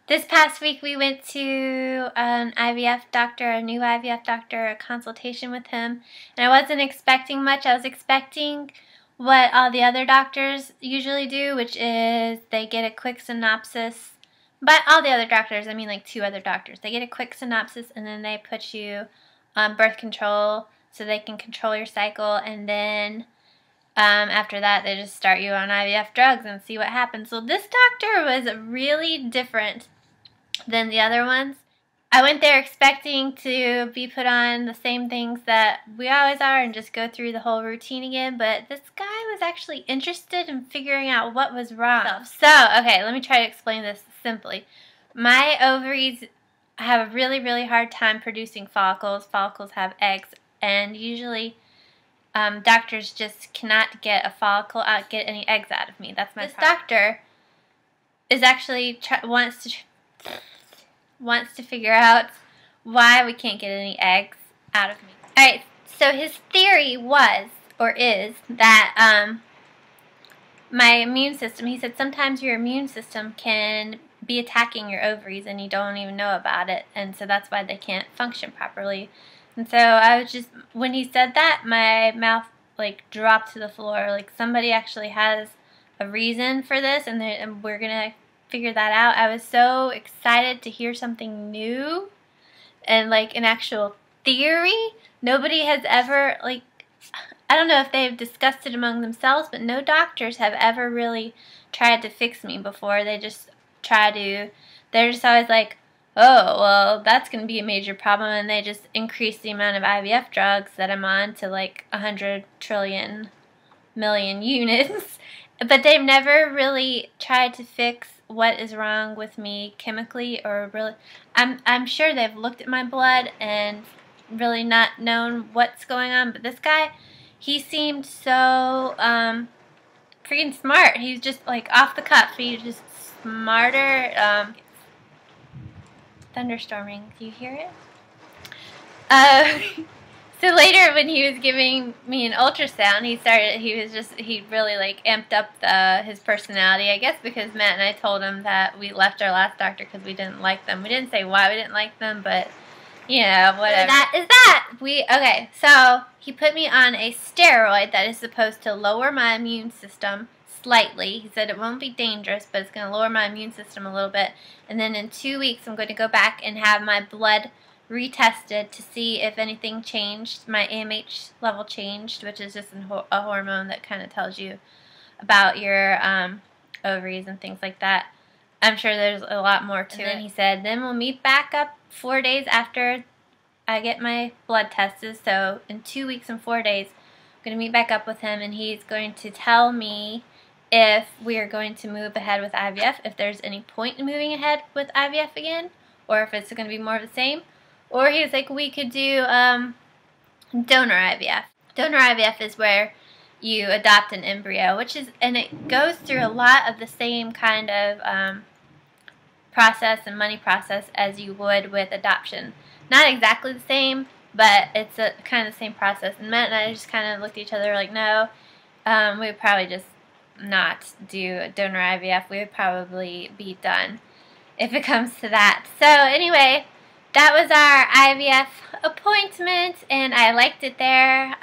This past week we went to an IVF doctor, a new IVF doctor, a consultation with him, and I wasn't expecting much. I was expecting what all the other doctors usually do, which is they get a quick synopsis. But all the other doctors, I mean like 2 other doctors, they get a quick synopsis and then they put you on birth control so they can control your cycle, and then after that they just start you on IVF drugs and see what happens. So this doctor was really different than the other ones. I went there expecting to be put on the same things that we always are and just go through the whole routine again, but this guy was actually interested in figuring out what was wrong. So, okay, let me try to explain this simply. My ovaries have a really, really hard time producing follicles. Follicles have eggs, and usually doctors just cannot get a follicle out, get any eggs out of me. That's my problem. This doctor is actually wants to figure out why we can't get any eggs out of me. Alright, so his theory was, or is, that my immune system, he said sometimes your immune system can be attacking your ovaries and you don't even know about it, and so that's why they can't function properly. And so I was just, when he said that, my mouth like dropped to the floor, like somebody actually has a reason for this and we're gonna figure that out. I was so excited to hear something new and like an actual theory. Nobody has ever, like, I don't know if they've discussed it among themselves, but no doctors have ever really tried to fix me before. They just they're just always like, oh, well, that's going to be a major problem, and they just increase the amount of IVF drugs that I'm on to like 100 trillion million units. But they've never really tried to fix what is wrong with me chemically, or really, I'm sure they've looked at my blood and really not known what's going on. But this guy, he seemed so freaking smart. He's just like off the cuff. He's just smarter. Thunderstorming. Do you hear it? So later when he was giving me an ultrasound, he really like amped up his personality, I guess because Matt and I told him that we left our last doctor because we didn't like them. We didn't say why we didn't like them, but yeah, whatever. That is that. Okay, so he put me on a steroid that is supposed to lower my immune system slightly. He said it won't be dangerous, but it's going to lower my immune system a little bit. And then in 2 weeks, I'm going to go back and have my blood retested to see if anything changed. My AMH level changed, which is just a hormone that kind of tells you about your ovaries and things like that. I'm sure there's a lot more to it. And he said, then we'll meet back up 4 days after I get my blood tested. So in 2 weeks and 4 days, I'm going to meet back up with him, and he's going to tell me if we are going to move ahead with IVF, if there's any point in moving ahead with IVF again, or if it's going to be more of the same. Or he was like, we could do donor IVF. Donor IVF is where you adopt an embryo, and it goes through a lot of the same kind of process and money process as you would with adoption. Not exactly the same, but it's a kind of the same process. And Matt and I just kind of looked at each other like, no, we would probably just not do a donor IVF. We would probably be done if it comes to that. So anyway, that was our IVF appointment, and I liked it there.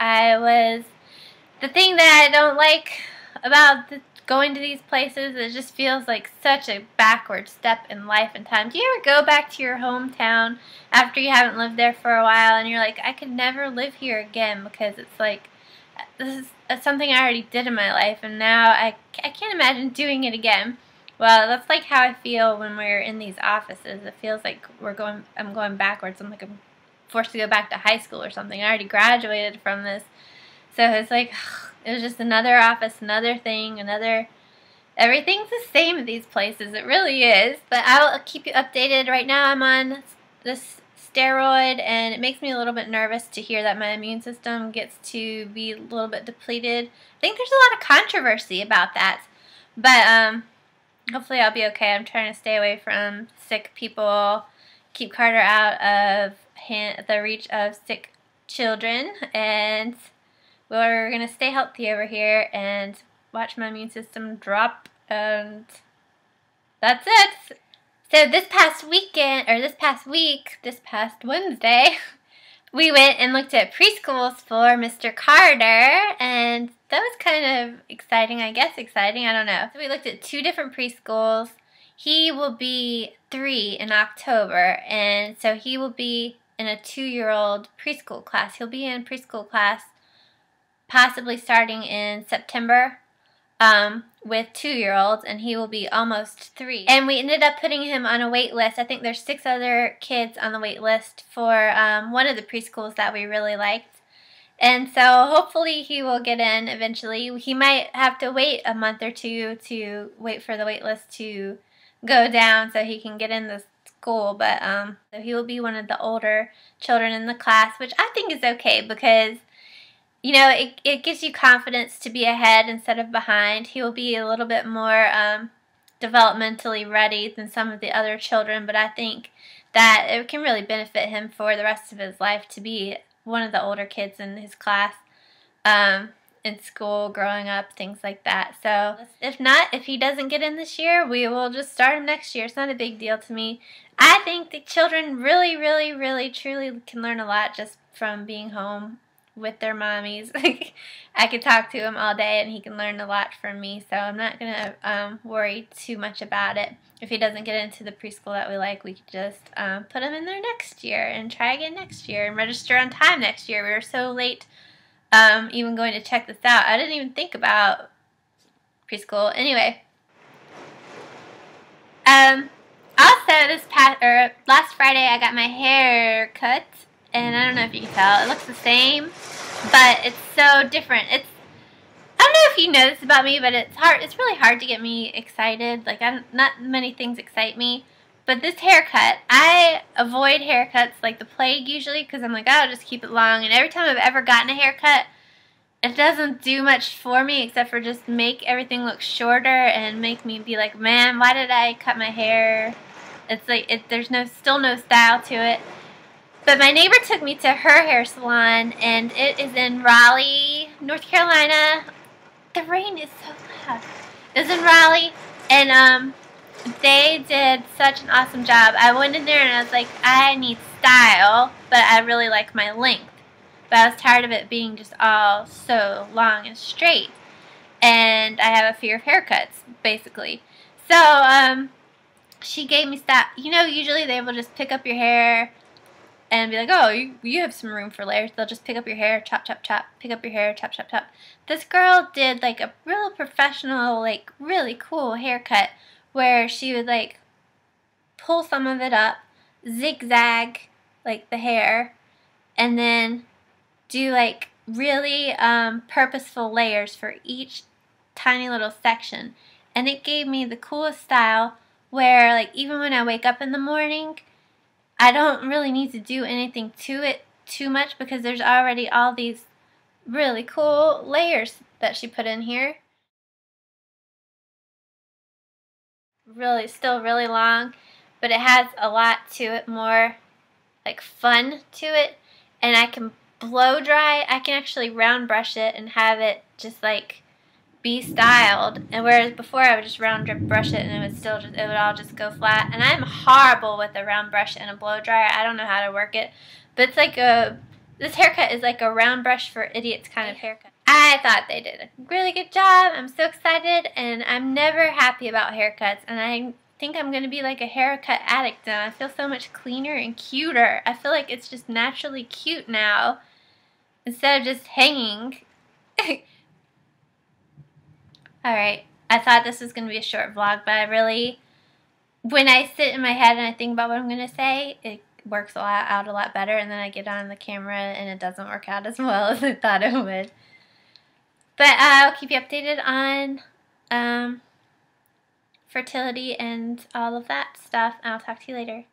The thing that I don't like about going to these places, it just feels like such a backward step in life and time. Do you ever go back to your hometown after you haven't lived there for a while, and you're like, I could never live here again because it's like, this is something I already did in my life, and now I can't imagine doing it again. Well, that's like how I feel when we're in these offices. It feels like I'm going backwards. I'm like I'm forced to go back to high school or something. I already graduated from this. So it's like, it was just another office, another thing, everything's the same at these places. It really is. But I'll keep you updated. Right now I'm on this steroid, and it makes me a little bit nervous to hear that my immune system gets to be a little bit depleted. I think there's a lot of controversy about that. But hopefully I'll be okay. I'm trying to stay away from sick people, keep Carter out of the reach of sick children, and we're going to stay healthy over here and watch my immune system drop, and that's it. So this past weekend, or this past week, this past Wednesday, we went and looked at preschools for Mr. Carter, and that was kind of exciting, I guess exciting, I don't know. So we looked at 2 different preschools. He will be 3 in October, and so he will be in a 2-year-old preschool class. He'll be in preschool class possibly starting in September. With 2-year-olds, and he will be almost 3. And we ended up putting him on a wait list. I think there's 6 other kids on the wait list for one of the preschools that we really liked. And so hopefully he will get in eventually. He might have to wait a month or 2 to wait for the wait list to go down so he can get in the school. But so he will be one of the older children in the class, which I think is okay because you know, it gives you confidence to be ahead instead of behind. He will be a little bit more developmentally ready than some of the other children, but I think that it can really benefit him for the rest of his life to be one of the older kids in his class in school, growing up, things like that. So if not, if he doesn't get in this year, we will just start him next year. It's not a big deal to me. I think the children really, really, really, truly can learn a lot just from being home with their mommies. I could talk to him all day and he can learn a lot from me, so I'm not going to worry too much about it. If he doesn't get into the preschool that we like, we could just put him in there next year and try again next year and register on time next year. We were so late even going to check this out. I didn't even think about preschool. Anyway, also last Friday I got my hair cut. And I don't know if you can tell, it looks the same, but it's so different. I don't know if you know this about me, but it's really hard to get me excited. Like, not many things excite me. But this haircut, I avoid haircuts like the plague usually, because I'm like, oh, I'll just keep it long. And every time I've ever gotten a haircut, it doesn't do much for me except for just make everything look shorter and make me be like, man, why did I cut my hair? It's like, there's still no style to it. But my neighbor took me to her hair salon, and it is in Raleigh, North Carolina. The rain is so loud. It's in Raleigh, and they did such an awesome job. I went in there and I was like, I need style, but I really like my length. But I was tired of it being just all so long and straight. And I have a fear of haircuts, basically. So, she gave me style. You know, usually they will just pick up your hair and be like, oh, you have some room for layers. They'll just pick up your hair, chop, chop, chop, pick up your hair, chop, chop, chop. This girl did like a real professional, like really cool haircut where she would like pull some of it up, zigzag like the hair, and then do like really purposeful layers for each tiny little section. And it gave me the coolest style where like even when I wake up in the morning, I don't really need to do anything to it too much because there's already all these really cool layers that she put in here. Really, still really long, but it has a lot to it, more like fun to it. And I can blow dry. I can actually round brush it and have it just like be styled, and whereas before I would just round brush it and it would all just go flat. And I'm horrible with a round brush and a blow dryer. I don't know how to work it, but it's like this haircut is like a round brush for idiots kind of haircut. I thought they did a really good job. I'm so excited, and I'm never happy about haircuts, and I think I'm going to be like a haircut addict now. I feel so much cleaner and cuter. I feel like it's just naturally cute now instead of just hanging. Alright, I thought this was going to be a short vlog, but when I sit in my head and I think about what I'm going to say, it works out a lot better, and then I get on the camera and it doesn't work out as well as I thought it would. But I'll keep you updated on fertility and all of that stuff, and I'll talk to you later.